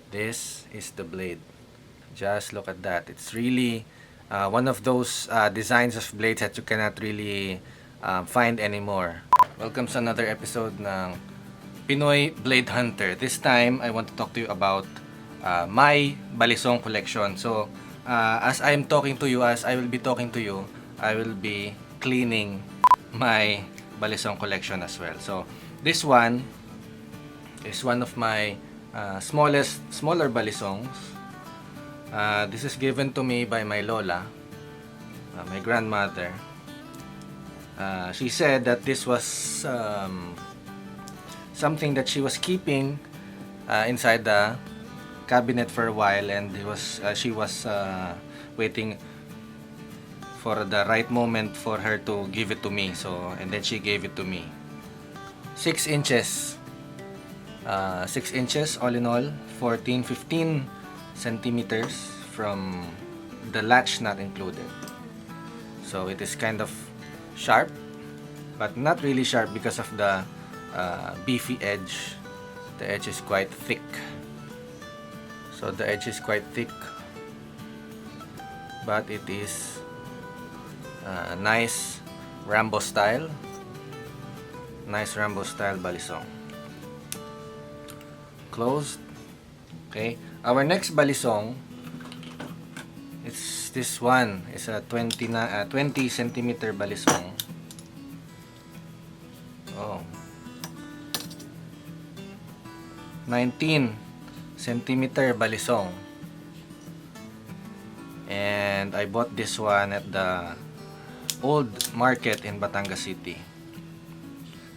This is the blade. Just look at that. It's really one of those designs of blades that you cannot really find anymore. Welcome sa another episode ng Pinoy Blade Hunter. This time, I want to talk to you about my Balisong collection. So, as I will be talking to you, I will be cleaning my Balisong collection as well. So, this one is one of my smaller balisongs. This is given to me by my Lola, my grandmother. She said that this was something that she was keeping inside the cabinet for a while, and she was waiting for the right moment for her to give it to me. And then she gave it to me. 6 inches. 6 inches all in all, 15 centimeters from the latch not included. So it is kind of sharp, but not really sharp because of the beefy edge. The edge is quite thick. So the edge is quite thick, but it is nice Rambo style. Nice Rambo style balisong. Closed. Okay. Our next balisong, it's this one. It's a 20 centimeter balisong. Oh. 19 centimeter balisong. And I bought this one at the old market in Batangas City.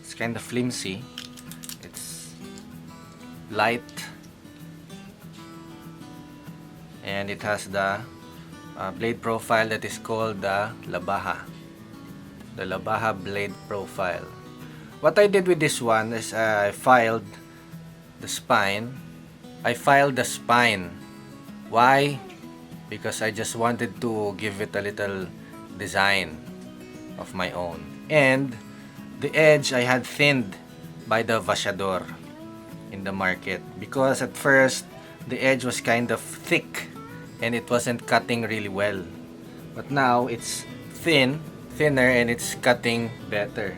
It's kind of flimsy. It's light. And it has the blade profile that is called the labaha. The labaha blade profile. What I did with this one is I filed the spine. Why? Because I just wanted to give it a little design of my own. And the edge I had thinned by the vashador in the market, because at first the edge was kind of thick and it wasn't cutting really well. But now it's thinner, and it's cutting better.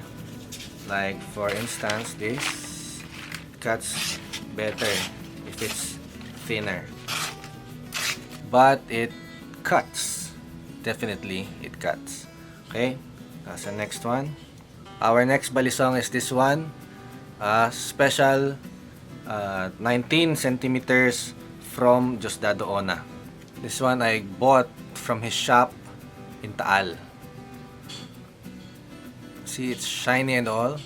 Like for instance, this cuts better if it's thinner. But it cuts. Definitely it cuts. Okay, that's the next one. Our next balisong is this one. Special 19 centimeters from Diosdado Ona. This one I bought from his shop in Taal. See, it's shiny and all.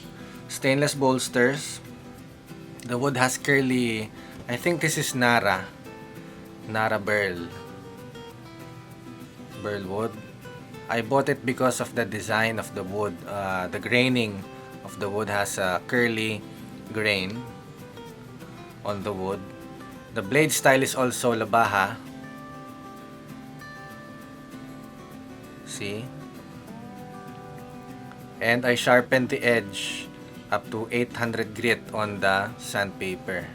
Stainless bolsters. The wood has curly, I think this is Nara burl wood. I bought it because of the design of the wood. The graining of the wood has a curly grain on the wood. The blade style is also labaha. See? And I sharpened the edge up to 800 grit on the sandpaper.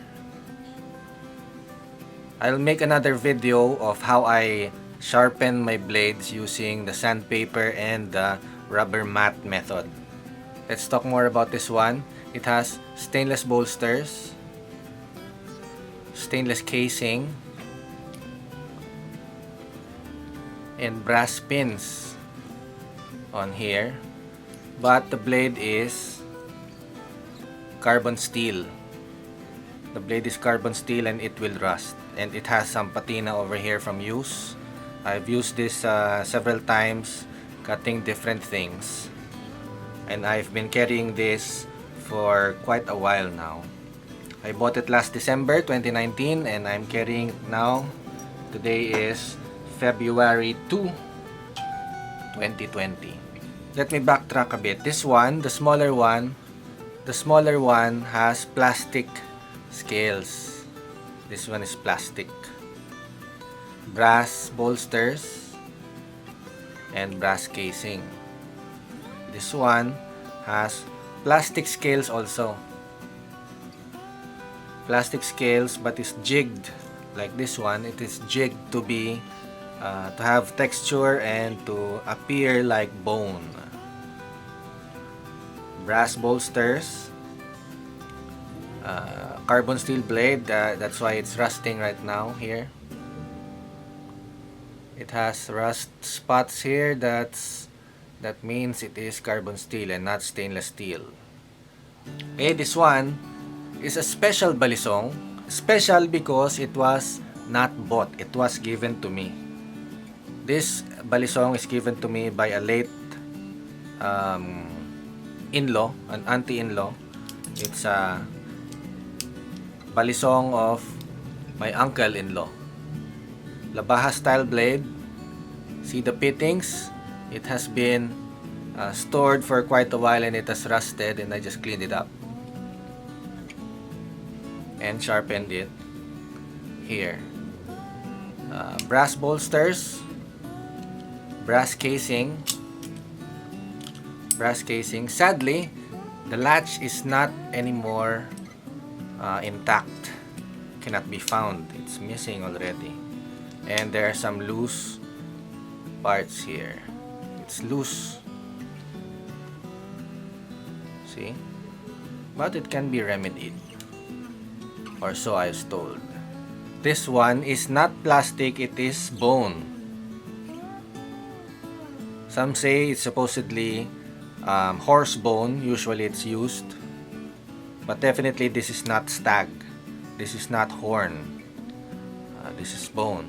I'll make another video of how I sharpen my blades using the sandpaper and the rubber mat method. Let's talk more about this one. It has stainless bolsters, stainless casing, and brass pins on here. But the blade is carbon steel. The blade is carbon steel and it will rust. And it has some patina over here from use. I've used this several times cutting different things. And I've been carrying this for quite a while now. I bought it last December 2019 and I'm carrying it now. Today is February 2, 2020. Let me backtrack a bit. This one, the smaller one has plastic scales. This one is plastic. Brass bolsters and brass casing. This one has plastic scales also. Plastic scales, but is jigged like this one, it is jigged to be to have texture and to appear like bone. Brass bolsters, carbon steel blade, that's why it's rusting right now here. It has rust spots here, that means it is carbon steel and not stainless steel. Okay, this one is a special balisong. Special because it was not bought, it was given to me. This balisong is given to me by a late in-law, an auntie-in-law. It's a balisong of my uncle-in-law. Labaha style blade. See the fittings? It has been stored for quite a while and it has rusted, and I just cleaned it up and sharpened it here. Brass bolsters, brass casing. Sadly, the latch is not anymore intact, cannot be found, it's missing already, and there are some loose parts here. It's loose, see, but it can be remedied, or so I was told. This one is not plastic, it is bone. Some say it's supposedly horse bone, usually it's used, but definitely this is not stag, this is not horn, this is bone,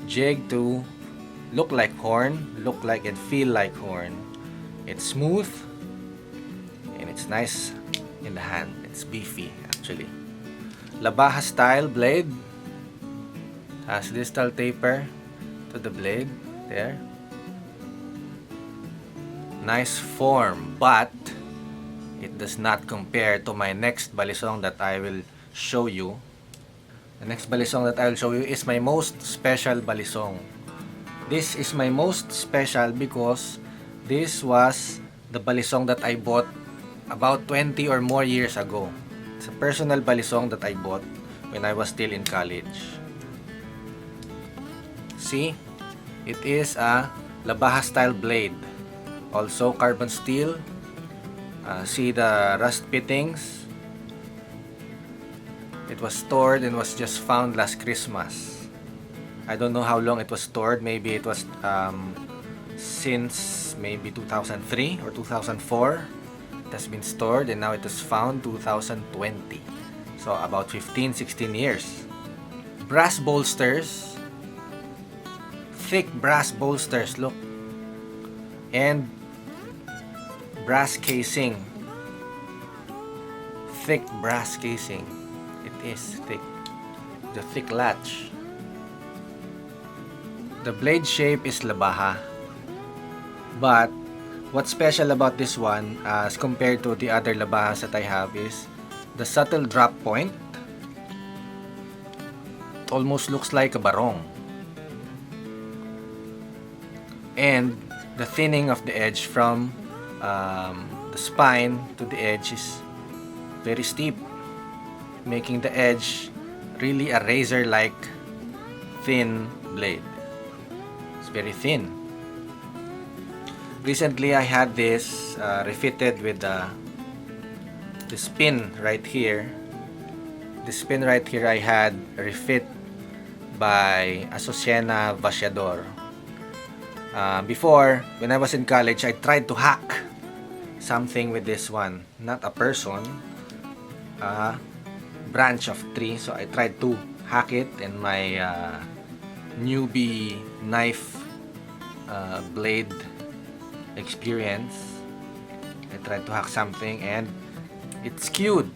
jig to look like horn, look like and feel like horn. It's smooth and it's nice in the hand, it's beefy actually. Labaha style blade, has distal taper to the blade there. Nice form, but it does not compare to my next balisong that I will show you. The next balisong that I will show you is my most special balisong. This is my most special because this was the balisong that I bought about 20 or more years ago. It's a personal balisong that I bought when I was still in college. See, it is a labaha style blade. Also carbon steel. See the rust fittings. It was stored and was just found last Christmas. I don't know how long it was stored. Maybe it was since maybe 2003 or 2004. It has been stored and now it was found 2020. So about 15-16 years. Brass bolsters. Thick brass bolsters, look. And brass casing, thick brass casing, it is thick, the thick latch. The blade shape is labaha, but what's special about this one as compared to the other labahas that I have is the subtle drop point. It almost looks like a barong, and the thinning of the edge from the spine to the edge is very steep, making the edge really a razor-like thin blade. It's very thin. Recently I had this refitted with the spin right here. The spin right here I had refit by Azucena Vaciador. Before, when I was in college, I tried to hack something with this one. Not a person, a branch of tree. So I tried to hack it, and my newbie knife blade experience, I tried to hack something and it skewed.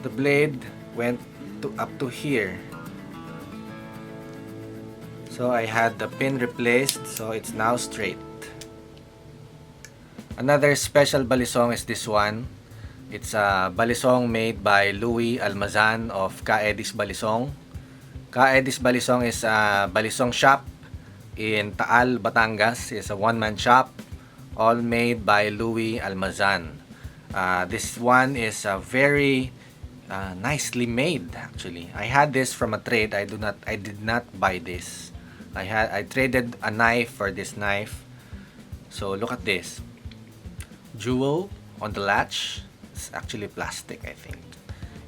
The blade went up to here. So I had the pin replaced, so it's now straight. Another special balisong is this one. It's a balisong made by Louie Almazan of Kaedis Balisong. Kaedis Balisong is a balisong shop in Taal, Batangas. It's a one-man shop, all made by Louie Almazan. This one is a very nicely made actually. I had this from a trade. I did not buy this. I traded a knife for this knife. So look at this. Jewel on the latch. It's actually plastic, I think.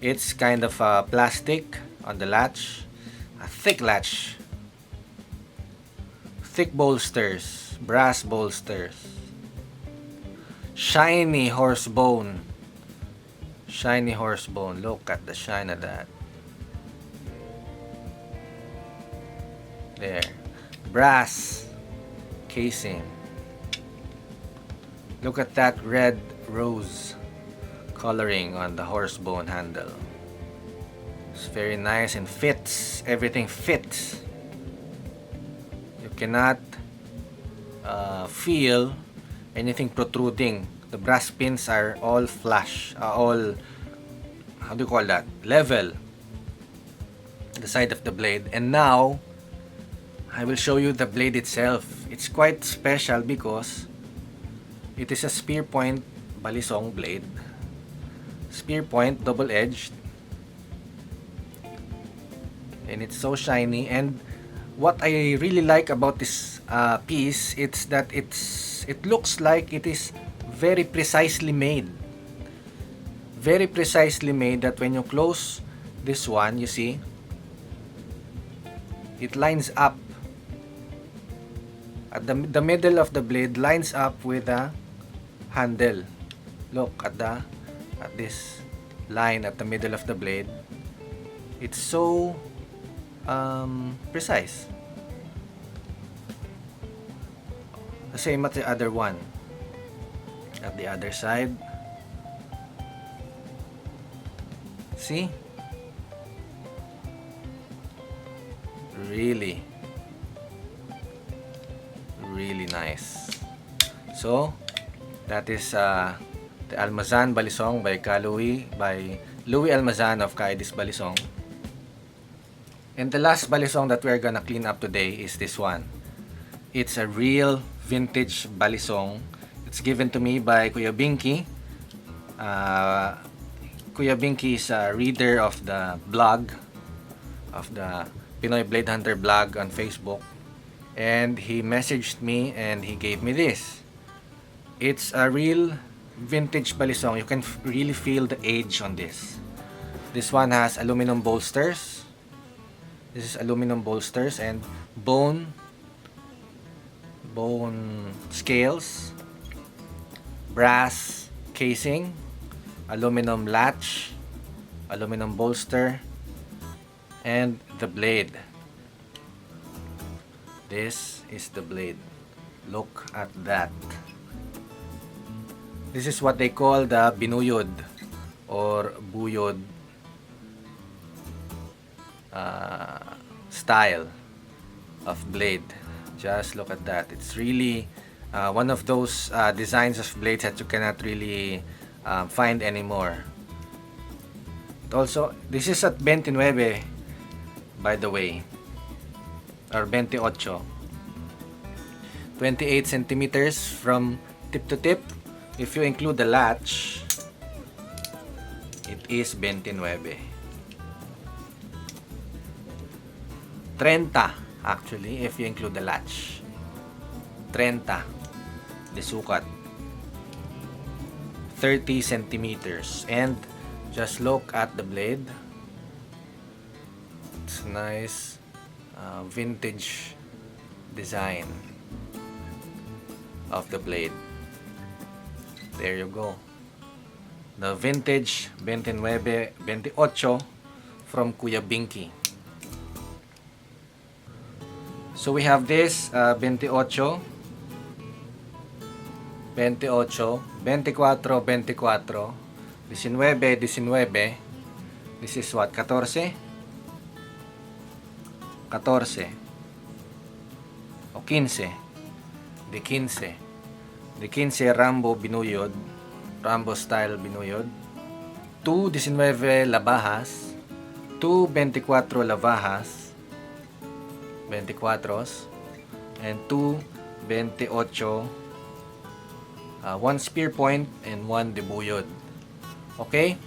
It's kind of plastic on the latch. A thick latch. Thick bolsters. Brass bolsters. Shiny horse bone. Shiny horse bone. Look at the shine of that. There. Brass casing. Look at that red rose coloring on the horse bone handle. It's very nice and fits. Everything fits. You cannot feel anything protruding. The brass pins are all flush, all, how do you call that, level, the side of the blade. And now I will show you the blade itself. It's quite special because it is a spear point balisong blade. Spear point, double-edged, and it's so shiny. And what I really like about this piece, it's that it looks like it is very precisely made. Very precisely made, that when you close this one, you see, it lines up. At the middle of the blade lines up with the handle. Look at this line at the middle of the blade. It's so precise. The same at the other one. At the other side. See? Really nice. So, that is the Almazan Balisong by Louie Almazan of Kaidis Balisong. And the last balisong that we're gonna clean up today is this one. It's a real vintage balisong. It's given to me by Kuya Binky. Kuya Binky is a reader of the blog, of the Pinoy Blade Hunter blog on Facebook. And he messaged me and he gave me this. It's a real vintage balisong. You can really feel the age on this. This one has aluminum bolsters. This is aluminum bolsters and bone scales, brass casing, aluminum latch, aluminum bolster, and the blade. This is the blade. Look at that. This is what they call the binuyod or buyod style of blade. Just look at that. It's really one of those designs of blades that you cannot really find anymore. Also, this is at 29, by the way, or 28. 28 centimeters from tip to tip. If you include the latch, it is 29. 30 actually, if you include the latch. 30 the sukat. 30 centimeters. And just look at the blade. It's nice vintage design of the blade. There you go. The vintage 28 from Kuya Binky. So we have this 28, 24, 24, 19. This is what? 14? 14. O 15. De 15. De 15 Rambo binuyod. Rambo style binuyod. 2 19 labahas. 2 24 labahas. 24s. And 2 28. One spear point and one debuyod. Okay?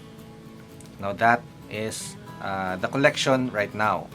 Now that is the collection right now.